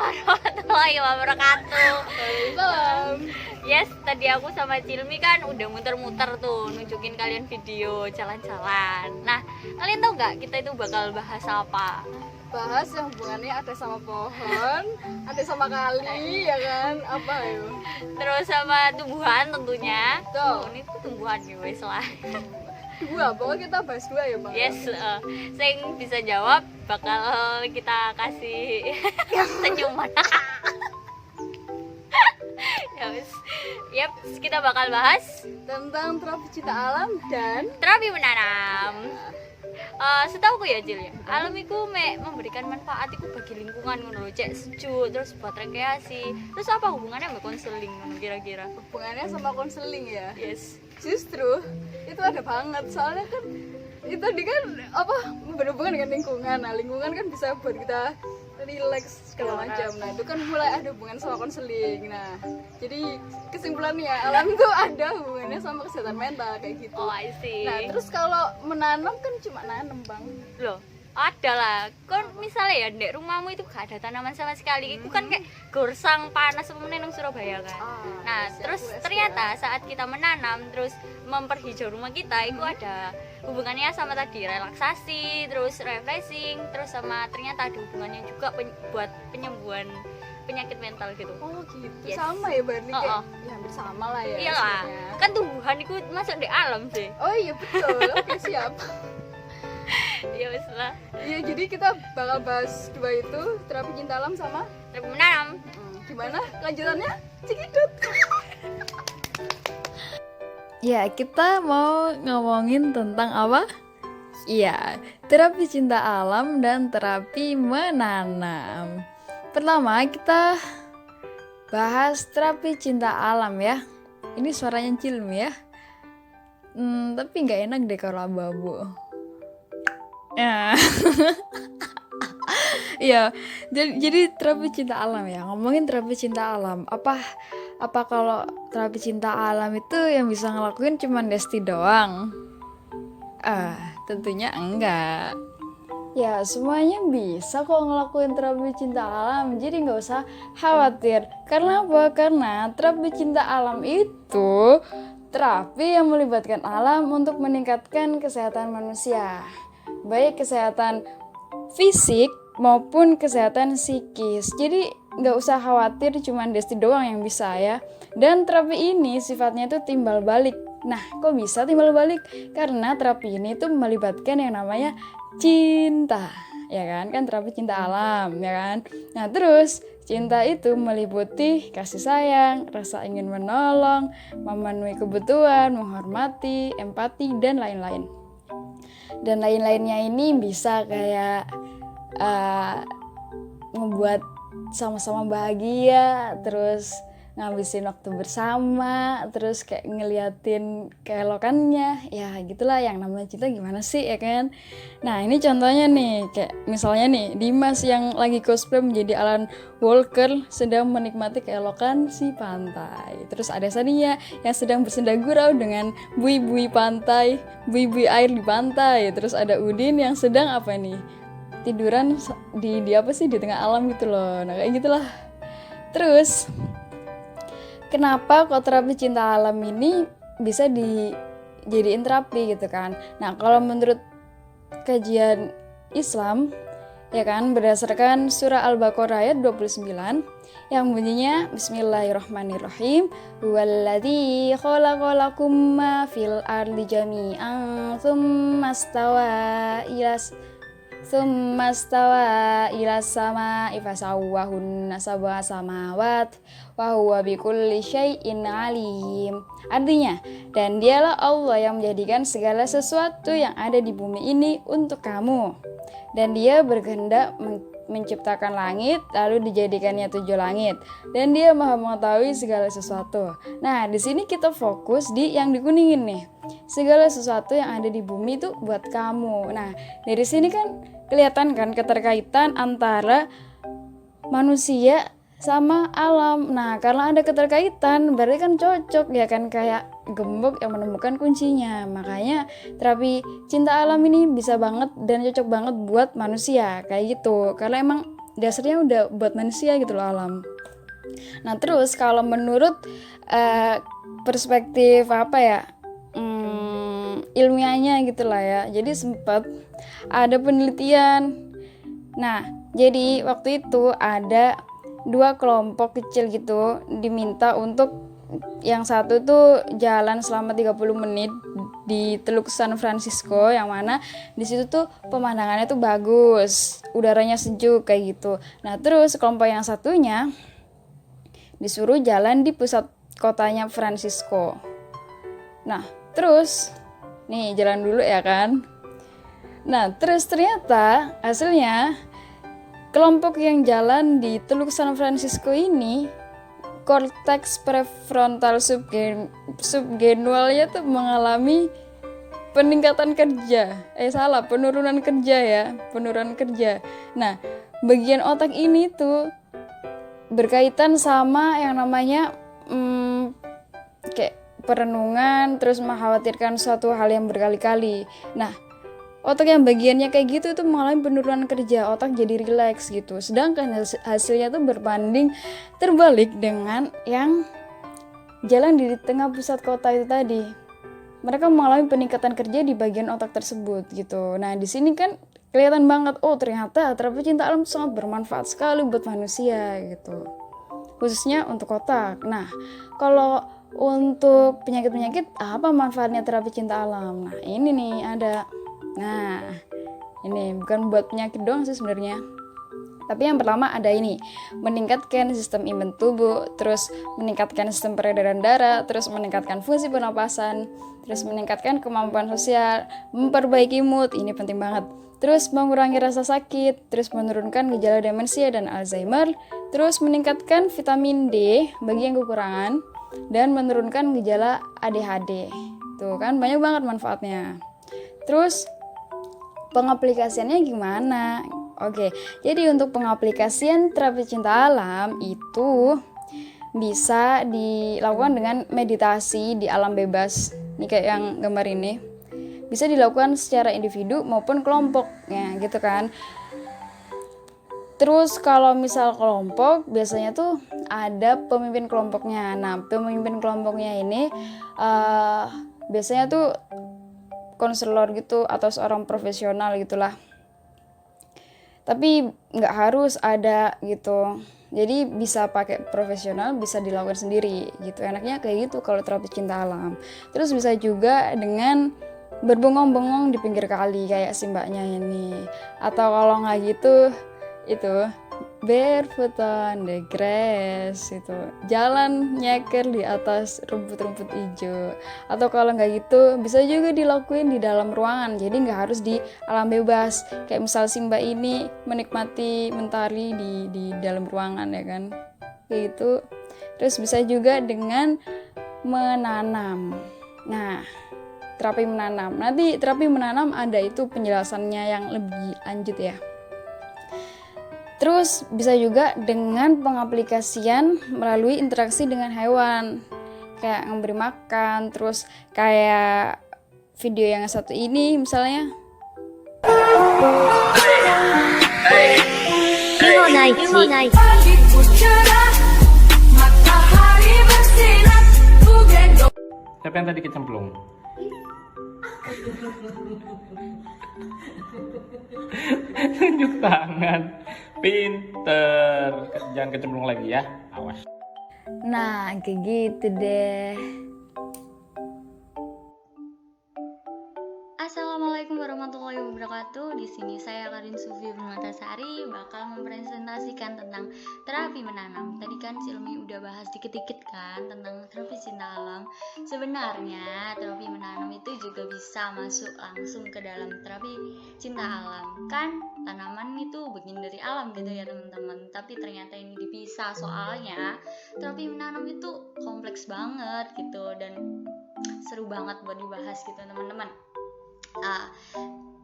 warahmatullahi wabarakatuh. Waalaikumsalam. Yes, tadi aku sama Cilmi kan udah muter-muter tuh nunjukin kalian video jalan-jalan. Nah, kalian tahu nggak kita itu bakal bahas apa? Bahas yang hubungannya ada sama pohon, ada sama kali, ya kan? Apa ya? Terus sama tumbuhan tentunya. Tuh. Ini tuh tumbuhan ya wes lah. Dua, pokoknya kita bahas dua ya bang. Yes, sing bisa jawab bakal kita kasih senyuman. Ya wes. Yap, kita bakal bahas Tentang terapi cinta alam dan terapi menanam. Setahu ya Cil ya, alam itu memberikan manfaat itu bagi lingkungan ngono lho, cek sejuk, terus buat rekreasi. Terus apa hubungannya sama konseling ngono kira-kira? hubungannya sama konseling ya. Yes. Justru itu ada banget, soalnya kan itu tadi kan apa berhubungan dengan lingkungan. Nah lingkungan kan bisa buat kita relax segala macam. Nah itu kan mulai ada hubungan sama konseling. Nah jadi kesimpulannya alam itu ada hubungannya sama kesehatan mental kayak gitu. Oh, I see. Nah terus kalau menanam kan cuma nanam bang. Loh, ada lah. Kon misalnya ya di rumahmu itu gak ada tanaman sama sekali. Itu kan kayak gorsang panas semuanya nang Surabaya kan. Nah, terus ternyata saat kita menanam terus memperhijau rumah kita itu ada hubungannya sama tadi relaksasi, terus refreshing, terus sama ternyata ada hubungannya juga buat penyembuhan penyakit mental gitu. Oh gitu. Yes. Sama ya berarti kayak Oh. ya hampir sama lah ya. Iyalah, sebenarnya. kan tumbuhan itu masuk di alam sih. Oh iya betul. Oke siap. Ya wis lah. Iya jadi kita bakal bahas dua itu, terapi cinta alam sama Terapi menanam. gimana lanjutannya? Cikidut. Ya, kita mau ngomongin tentang apa? Iya, terapi cinta alam dan terapi menanam. Pertama, kita bahas terapi cinta alam ya. Ini suaranya Cilmi ya. Tapi nggak enak deh kalau abu-abu. Ya. Iya, jadi terapi cinta alam ya. Ngomongin terapi cinta alam, apa kalau terapi cinta alam itu yang bisa ngelakuin cuman Desti doang? Tentunya enggak. Ya, semuanya bisa kok ngelakuin terapi cinta alam, jadi nggak usah khawatir. Karena apa? Karena terapi cinta alam itu terapi yang melibatkan alam untuk meningkatkan kesehatan manusia, baik kesehatan fisik maupun kesehatan psikis. Jadi nggak usah khawatir, cuman Desti doang yang bisa ya. Dan terapi ini sifatnya itu timbal balik. Nah, kok bisa timbal balik? Karena terapi ini tuh melibatkan yang namanya cinta, ya kan? Kan terapi cinta alam, ya kan? Nah, terus cinta itu meliputi kasih sayang, rasa ingin menolong, memenuhi kebutuhan, menghormati, empati, dan lain-lain. Dan lain-lainnya ini bisa kayak ngebuat sama-sama bahagia, terus ngabisin waktu bersama, terus kayak ngeliatin keelokannya, ya gitulah yang namanya cinta gimana sih ya kan. Nah ini contohnya nih, kayak misalnya nih Dimas yang lagi cosplay menjadi Alan Walker sedang menikmati keelokan si pantai. Terus ada Sania yang sedang bersenda gurau dengan bui-bui pantai, bui-bui air di pantai. Terus ada Udin yang sedang apa nih, tiduran di apa sih, di tengah alam gitu loh. Nah kayak gitulah. Terus kenapa kok terapi cinta alam ini bisa dijadiin terapi gitu kan? Nah kalau menurut kajian Islam ya kan, berdasarkan surah Al-Baqarah ayat 29 yang bunyinya Bismillahirrahmanirrahim, huwallazi khalaqalakum ma fil ardi jami'an tsumma stawa ila sama ifasawwahunna sab'a samawat wa huwa bikulli syai'in alim. Artinya, dan dialah Allah yang menjadikan segala sesuatu yang ada di bumi ini untuk kamu. Dan dia berkehendak menciptakan langit, lalu dijadikannya 7 langit. Dan dia maha mengetahui segala sesuatu. Nah, di sini kita fokus di yang dikuningin nih. Segala sesuatu yang ada di bumi itu buat kamu. Nah, dari sini kan kelihatan kan keterkaitan antara manusia sama alam. Nah, karena ada keterkaitan, berarti kan cocok ya kan, kayak gembok yang menemukan kuncinya. Makanya terapi cinta alam ini bisa banget dan cocok banget buat manusia kayak gitu. Karena emang dasarnya udah buat manusia gitu loh alam. Nah terus kalau menurut perspektif apa ya, ilmiahnya gitulah ya, jadi sempat ada penelitian. Nah jadi waktu itu ada 2 kelompok kecil gitu diminta untuk yang satu tuh jalan selama 30 menit di Teluk San Francisco, yang mana di situ tuh pemandangannya tuh bagus, udaranya sejuk kayak gitu. Nah terus kelompok yang satunya disuruh jalan di pusat kotanya Francisco. Nah terus nih jalan dulu ya kan. Nah terus ternyata hasilnya kelompok yang jalan di Teluk San Francisco ini korteks prefrontal subgenualnya tuh mengalami peningkatan kerja. Penurunan kerja ya, penurunan kerja. Nah, bagian otak ini tuh berkaitan sama yang namanya kayak perenungan, terus mengkhawatirkan suatu hal yang berkali-kali. Nah, otak yang bagiannya kayak gitu itu mengalami penurunan kerja, otak jadi rileks gitu. Sedangkan hasilnya tuh berbanding terbalik dengan yang jalan di tengah pusat kota itu tadi. Mereka mengalami peningkatan kerja di bagian otak tersebut gitu. Nah di sini kan kelihatan banget, oh ternyata terapi cinta alam sangat bermanfaat sekali buat manusia gitu. Khususnya untuk otak. Nah kalau untuk penyakit-penyakit, apa manfaatnya terapi cinta alam? Nah ini nih ada. Nah, ini bukan buat penyakit doang sih sebenarnya. Tapi yang pertama ada ini, meningkatkan sistem imun tubuh, terus meningkatkan sistem peredaran darah, terus meningkatkan fungsi pernapasan, terus meningkatkan kemampuan sosial, memperbaiki mood, ini penting banget. Terus mengurangi rasa sakit, terus menurunkan gejala demensia dan Alzheimer, terus meningkatkan vitamin D bagi yang kekurangan, dan menurunkan gejala ADHD. Tuh kan banyak banget manfaatnya. Terus pengaplikasiannya gimana? Oke, jadi untuk pengaplikasian terapi cinta alam itu bisa dilakukan dengan meditasi di alam bebas. Ini kayak yang gambar ini. Bisa dilakukan secara individu maupun kelompok, ya gitu kan. Terus kalau misal kelompok, biasanya tuh ada pemimpin kelompoknya. Nah, pemimpin kelompoknya ini biasanya tuh konselor gitu atau seorang profesional gitulah, tapi nggak harus ada gitu, jadi bisa pakai profesional, bisa dilakukan sendiri gitu, enaknya kayak gitu kalau terapi cinta alam. Terus bisa juga dengan berbengong-bengong di pinggir kali kayak si mbaknya ini, atau kalau nggak gitu itu barefoot on the grass, itu jalan nyeker di atas rumput-rumput hijau. Atau kalau nggak gitu bisa juga dilakuin di dalam ruangan, jadi nggak harus di alam bebas, kayak misal si mbak ini menikmati mentari di dalam ruangan ya kan, kayak gitu. Terus bisa juga dengan menanam. Nah terapi menanam, nanti terapi menanam ada itu penjelasannya yang lebih lanjut ya. Terus bisa juga dengan pengaplikasian melalui interaksi dengan hewan, kayak memberi makan, terus kayak video yang satu ini misalnya. Siapa yang tadi kecemplung? Tunjuk tangan. Pinter. Jangan kecemplung lagi ya. Awas. Nah kayak gitu deh. Assalamualaikum warahmatullahi wabarakatuh. Di sini saya Karin Sufi Permatasari bakal mempresentasikan tentang terapi menanam. Tadi kan Silmi udah bahas dikit-dikit kan tentang terapi cinta alam. Sebenarnya terapi menanam itu juga bisa masuk langsung ke dalam terapi cinta alam. Kan tanaman itu bagian dari alam gitu ya teman-teman. Tapi ternyata ini dipisah, soalnya terapi menanam itu kompleks banget gitu dan seru banget buat dibahas gitu teman-teman. Nah,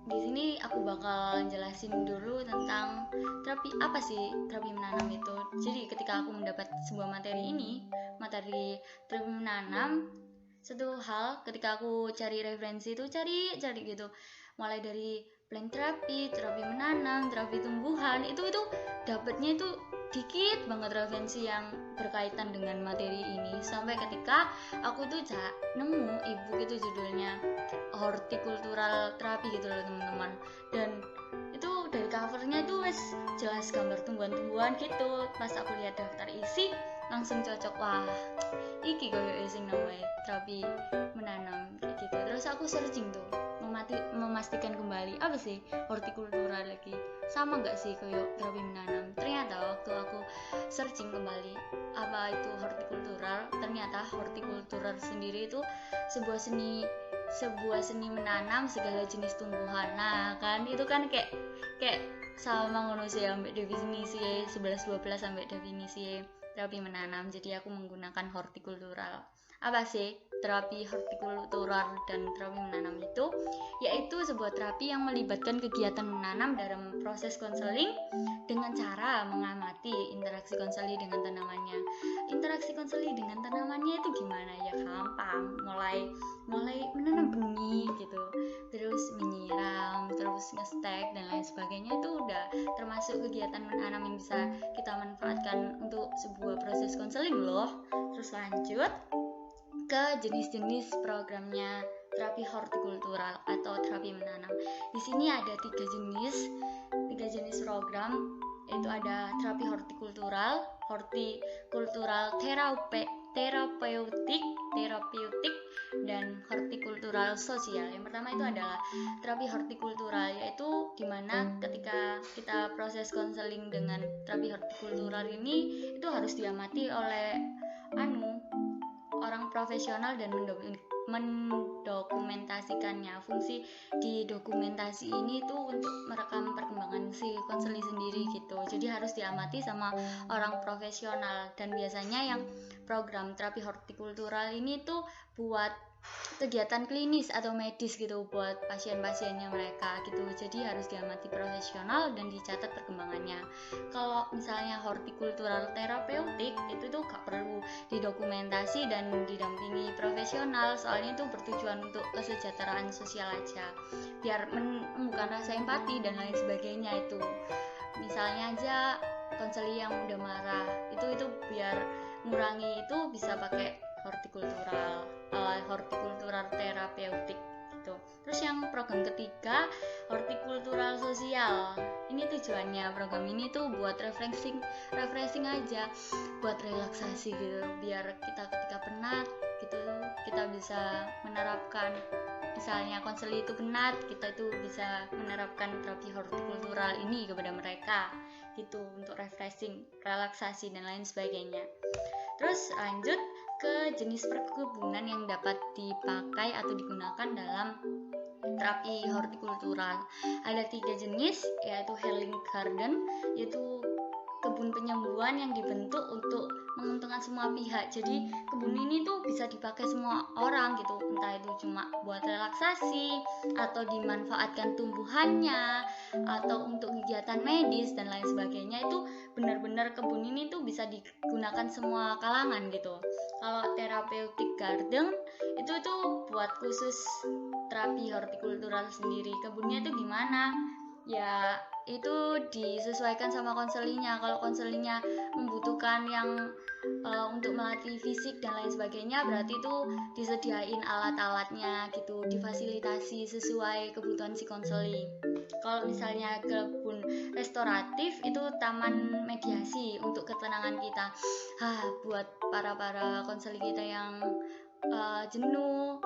di sini aku bakal jelasin dulu tentang terapi apa sih terapi menanam itu. Jadi ketika aku mendapat sebuah materi ini, materi terapi menanam, satu hal ketika aku cari referensi itu cari gitu, mulai dari plant terapi, terapi menanam, terapi tumbuhan, itu dapatnya itu dikit banget referensi yang berkaitan dengan materi ini, sampai ketika aku tuh nemu e-book itu judulnya hortikultural terapi gitu loh teman-teman, dan itu dari covernya tuh wes jelas gambar tumbuhan-tumbuhan gitu. Pas aku lihat daftar isi langsung cocok, wah iki koyo sing namanya terapi menanam kayak gitu. Terus aku searching tuh memastikan kembali apa sih hortikultura lagi, sama nggak sih koyo terapi menanam. Ternyata waktu aku searching kembali apa itu hortikultural, ternyata hortikultural sendiri itu sebuah seni menanam segala jenis tumbuhan. Nah kan itu kan kayak sama ngono sih ambek definisi 11-12 sampai definisi terapi menanam. Jadi aku menggunakan hortikultural. Apa sih terapi hortikultural dan terapi menanam itu? Yaitu sebuah terapi yang melibatkan kegiatan menanam dalam proses konseling dengan cara mengamati interaksi konseling dengan tanamannya. Interaksi konseling dengan tanamannya itu gimana ya? Gampang, mulai menanam benih gitu, terus menyiram, terus ngestek dan lain sebagainya, itu udah termasuk kegiatan menanam yang bisa kita manfaatkan untuk sebuah proses konseling loh. Terus lanjut ke jenis-jenis programnya terapi hortikultural atau terapi menanam. Di sini ada tiga jenis program, yaitu ada terapi hortikultural terapeutik, dan hortikultural sosial. Yang pertama itu adalah terapi hortikultural, yaitu dimana ketika kita proses konseling dengan terapi hortikultural ini itu harus diamati oleh orang profesional dan mendokumentasikannya. Fungsi di dokumentasi ini tuh untuk merekam perkembangan si konseli sendiri gitu. Jadi harus diamati sama orang profesional, dan biasanya yang program terapi hortikultural ini tuh buat kegiatan klinis atau medis gitu buat pasien-pasiennya mereka gitu. Jadi harus diamati profesional dan dicatat perkembangannya. Kalau misalnya hortikultural terapeutik itu tuh gak perlu didokumentasi dan didampingi profesional, soalnya itu bertujuan untuk kesejahteraan sosial aja, biar menemukan rasa empati dan lain sebagainya. Itu misalnya aja konseli yang udah marah, itu biar ngurangi itu bisa pakai hortikultural terapeutik gitu. Terus yang program ketiga, hortikultural sosial. Ini tujuannya program ini tuh buat refreshing aja, buat relaksasi gitu, biar kita ketika penat gitu kita bisa menerapkan, misalnya konseli itu penat, kita itu bisa menerapkan terapi hortikultural ini kepada mereka gitu, untuk refreshing, relaksasi dan lain sebagainya. Terus lanjut ke jenis perkebunan yang dapat dipakai atau digunakan dalam terapi hortikultural. Ada 3 jenis, yaitu healing garden, yaitu kebun penyembuhan yang dibentuk untuk menguntungkan semua pihak. Jadi kebun ini tuh bisa dipakai semua orang gitu, entah itu cuma buat relaksasi atau dimanfaatkan tumbuhannya atau untuk kegiatan medis dan lain sebagainya. Itu benar-benar kebun ini tuh bisa digunakan semua kalangan gitu. Kalau therapeutic garden itu tuh buat khusus terapi hortikultural sendiri. Kebunnya itu gimana? Ya itu disesuaikan sama konselinya. Kalau konselinya membutuhkan yang untuk melatih fisik dan lain sebagainya, berarti itu disediain alat-alatnya gitu, difasilitasi sesuai kebutuhan si konseli. Kalau misalnya kebun restoratif itu taman mediasi untuk ketenangan kita. Buat para konseli kita yang jenuh,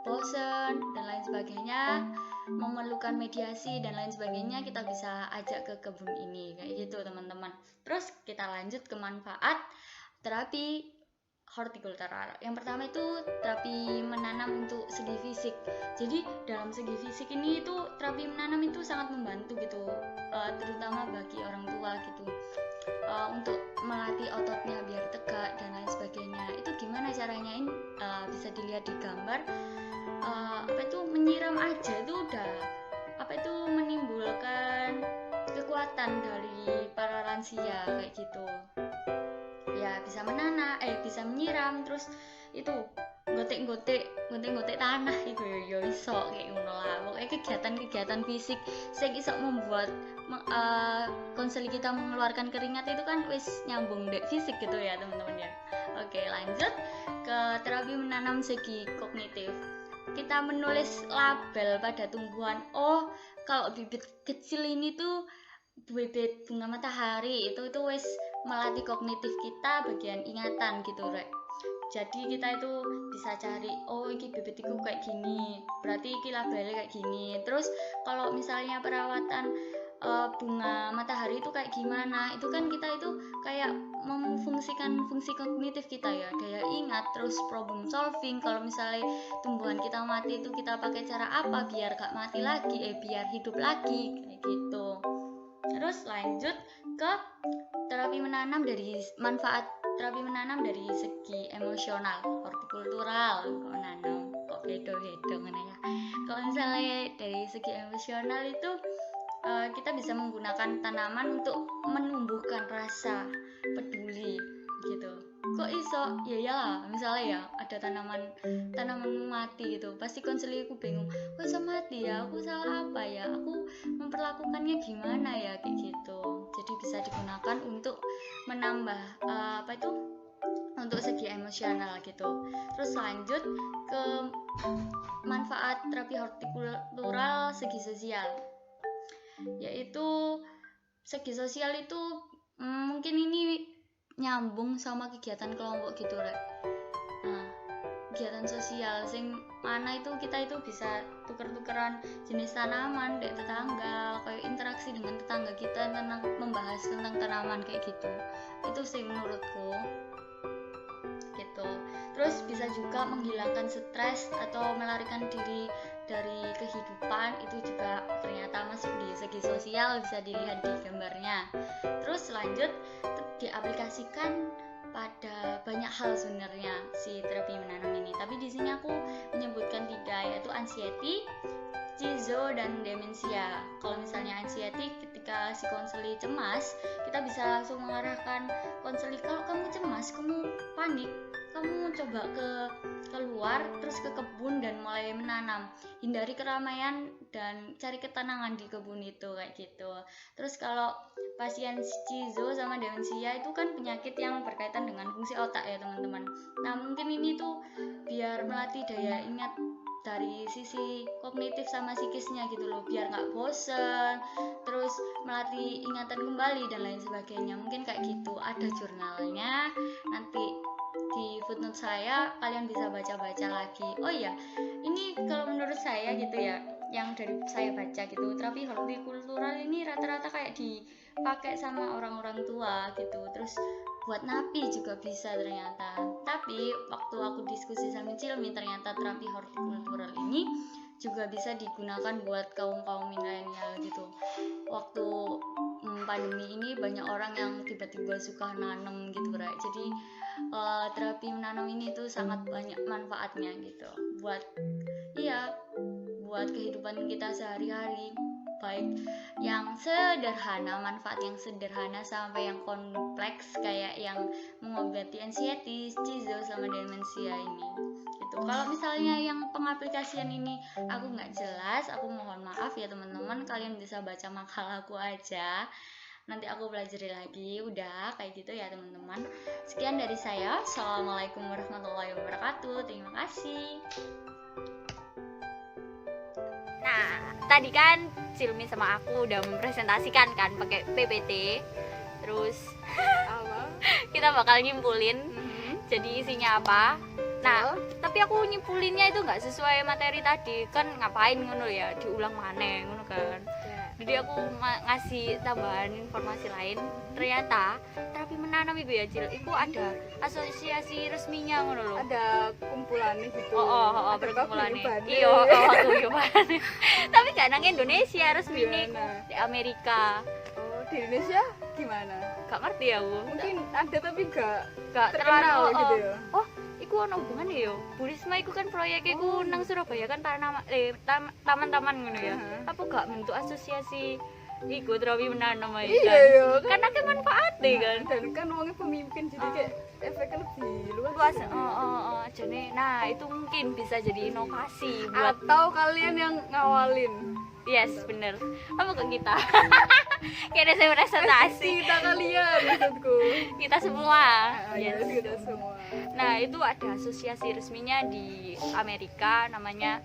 bosan dan lain sebagainya, memerlukan mediasi dan lain sebagainya, kita bisa ajak ke kebun ini kayak gitu teman-teman. Terus kita lanjut ke manfaat terapi hortikultural. Yang pertama itu terapi menanam untuk segi fisik. Jadi dalam segi fisik ini itu terapi menanam itu sangat membantu gitu, terutama bagi orang tua gitu, untuk melatih ototnya biar tegak dan lain sebagainya. Itu gimana caranya? Ini bisa dilihat di gambar. Menyiram aja itu udah menimbulkan kekuatan dari para lansia kayak gitu. Ya bisa bisa menyiram, terus itu gotek tanah iku ya iso kayak ngono lah. Pokoknya kegiatan-kegiatan fisik sing iso membuat konseli kita mengeluarkan keringat itu kan wis nyambung dek fisik gitu ya teman-teman ya. Oke, lanjut ke terapi menanam segi kognitif. Kita menulis label pada tumbuhan. Oh, kalau bibit kecil ini tuh bibit bunga matahari, itu wis melatih kognitif kita bagian ingatan gitu, Rek. Jadi kita itu bisa cari, oh iki bibit iku kayak gini, berarti iki labelnya kayak gini. Terus kalau misalnya perawatan bunga matahari itu kayak gimana, itu kan kita itu kayak memfungsikan fungsi kognitif kita ya, daya ingat, terus problem solving. Kalau misalnya tumbuhan kita mati itu kita pakai cara apa biar gak mati lagi, biar hidup lagi kayak gitu. Terus lanjut ke terapi menanam dari manfaat terapi menanam dari segi emosional, hortikultural, kok menanam kok beda-beda ngene ya. Kalau misalnya dari segi emosional itu kita bisa menggunakan tanaman untuk menumbuhkan rasa peduli gitu. Kok iso? Ya misalnya ya ada tanaman mati gitu, pasti konselor aku bingung, kok iso mati ya, aku salah apa ya, aku memperlakukannya gimana ya, kayak gitu. Jadi bisa digunakan untuk menambah untuk segi emosional gitu. Terus lanjut ke manfaat terapi hortikultural segi sosial, yaitu segi sosial itu mungkin ini nyambung sama kegiatan kelompok gitu, Rek. Nah, kegiatan sosial sing mana itu kita itu bisa tuker-tukeran jenis tanaman dari tetangga, kayak interaksi dengan tetangga kita tentang membahas tentang tanaman kayak gitu. Itu sih menurutku gitu. Terus bisa juga menghilangkan stres atau melarikan diri dari kehidupan, itu juga ternyata masuk di segi sosial, bisa dilihat di gambarnya. Terus lanjut diaplikasikan pada banyak hal sebenarnya si terapi menanam ini, tapi di sini aku menyebutkan 3, yaitu anxiety, schizo, dan demensia. Kalau misalnya anxiety, ketika si konseli cemas, kita bisa langsung mengarahkan konseli, kalau kamu cemas, kamu panik, kamu coba keluar terus ke kebun dan mulai menanam, hindari keramaian dan cari ketenangan di kebun itu kayak gitu. Terus kalau pasien schizo sama demensia itu kan penyakit yang berkaitan dengan fungsi otak ya teman-teman. Nah mungkin ini tuh biar melatih daya ingat dari sisi kognitif sama psikisnya gitu loh, biar nggak bosen, terus melatih ingatan kembali dan lain sebagainya. Mungkin kayak gitu, ada jurnalnya, nanti di footnote saya kalian bisa baca-baca lagi. Oh iya, ini kalau menurut saya gitu ya, yang dari saya baca gitu, terapi hortikultural ini rata-rata kayak dipakai sama orang-orang tua gitu. Terus buat napi juga bisa ternyata. Tapi waktu aku diskusi sama Cilmi, ternyata terapi hortikultural ini juga bisa digunakan buat kaum milenial gitu. Waktu pandemi ini banyak orang yang tiba-tiba suka nanam gitu, right? Jadi terapi menanam ini tuh sangat banyak manfaatnya gitu buat kehidupan kita sehari-hari, baik yang sederhana, manfaat yang sederhana sampai yang kompleks kayak yang mengobati anxiety, schizo, sama demensia ini gitu. Kalau misalnya yang pengaplikasian ini aku nggak jelas, aku mohon maaf ya teman-teman, kalian bisa baca makalah aku aja, nanti aku pelajari lagi. Udah kayak gitu ya teman-teman. Sekian dari saya. Assalamualaikum warahmatullahi wabarakatuh. Terima kasih. Nah, tadi kan Cilmi sama aku udah mempresentasikan kan pakai PPT. Terus kita bakal nyimpulin jadi isinya apa. Nah, tapi aku nyimpulinnya itu nggak sesuai materi tadi. Kan ngapain ngono ya, diulang maneh ngono kan. Jadi aku ngasih tambahan informasi lain. Ternyata terapi menanam itu ya Cil, itu ada asosiasi resminya ngono loh. Ada kumpulannya gitu. Oh, perkumpulannya. Iya, aku tapi gak nang Indonesia resmine di Amerika. Oh, di Indonesia gimana? Gak ngerti ya aku. Mungkin ada tapi gak terkenal gitu ya. Oh, iku ono hubungannya yo. Bu Risma iku kan proyek iku nang Surabaya kan taman-taman ngono ya. Apa gak bentuk asosiasi iku terapi menanam aja. Iya ya kan. Karena kan manfaatnya kan. Dan kan uangnya pemimpin jadi kayak efeknya lebih luas. Luas, jadi nah itu mungkin bisa jadi inovasi buat Atau kalian yang ngawalin. yes bener. Apa ke kita? Kayaknya saya presentasi Kita kalian maksudku. kita semua. Yes. Yes. Kita semua. Nah itu ada asosiasi resminya di Amerika namanya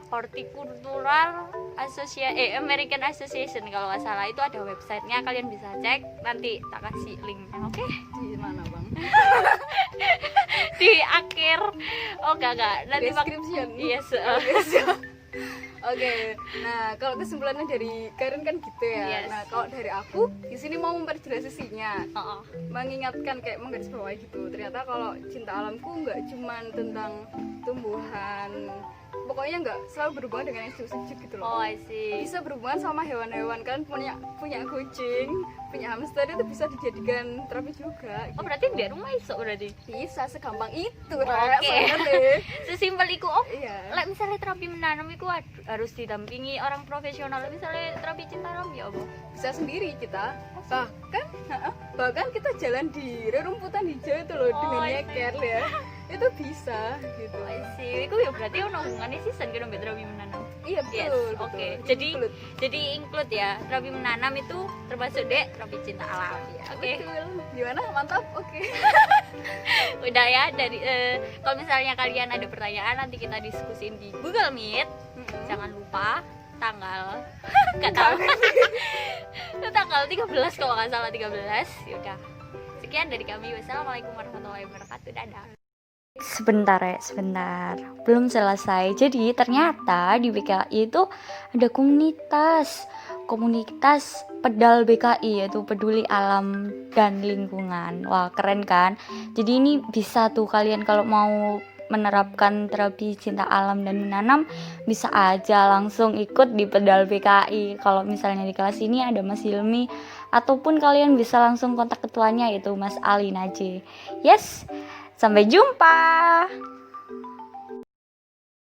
Horticultural American Association kalau nggak salah, itu ada websitenya, kalian bisa cek, nanti tak kasih linknya, oke? Di mana bang? Di akhir, oh enggak nanti Description. yes, Oke, nah kalau kesimpulannya dari Karen kan gitu ya. Yes. Nah kalau dari aku di sini mau memperjelas sisinya, oh. mengingatkan kayak menggarisbawahi gitu. Ternyata kalau cinta alamku nggak cuman tentang tumbuhan, pokoknya nggak selalu berhubungan dengan yang sejuk gitu Oh, loh. I see. Bisa berhubungan sama hewan-hewan kan, punya kucing, punya hamster itu bisa dijadikan terapi juga. Oh berarti di rumah iso berarti. Bisa segampang itu, Oke. sebenarnya. Sesimpel iku. Oh, Iya. like misalnya terapi menanam iku harus didampingi orang profesional. Misalnya terapi cinta alam ya apa? Bisa sendiri kita, bahkan kita jalan di rerumputan hijau itu loh, dengan Oh, I nyeker ya, itu bisa gitu. Oh, I see. Iku ya berarti ono hubungannya sih kan ambek terapi menanam. Iya Yes, betul, oke. betul. Jadi Include. jadi include ya, terapi menanam itu termasuk dek terapi cinta alam. Oke. Betul. Gimana, mantap, oke. Udah ya dari kalau misalnya kalian ada pertanyaan nanti kita diskusin di Google Meet. Jangan lupa tanggal nggak tahu. Tanggal 13 kalau nggak salah 13. Yaudah. Sekian dari kami. Wassalamualaikum warahmatullahi wabarakatuh. Dadah. Sebentar, belum selesai. Jadi ternyata di BKI itu ada komunitas pedal BKI, yaitu peduli alam dan lingkungan. Wah keren kan? Jadi ini bisa tuh kalian kalau mau menerapkan terapi cinta alam dan menanam, bisa aja langsung ikut di pedal BKI. Kalau misalnya di kelas ini ada Mas Hilmi, ataupun kalian bisa langsung kontak ketuanya, yaitu Mas Ali Naje. Yes, sampai jumpa.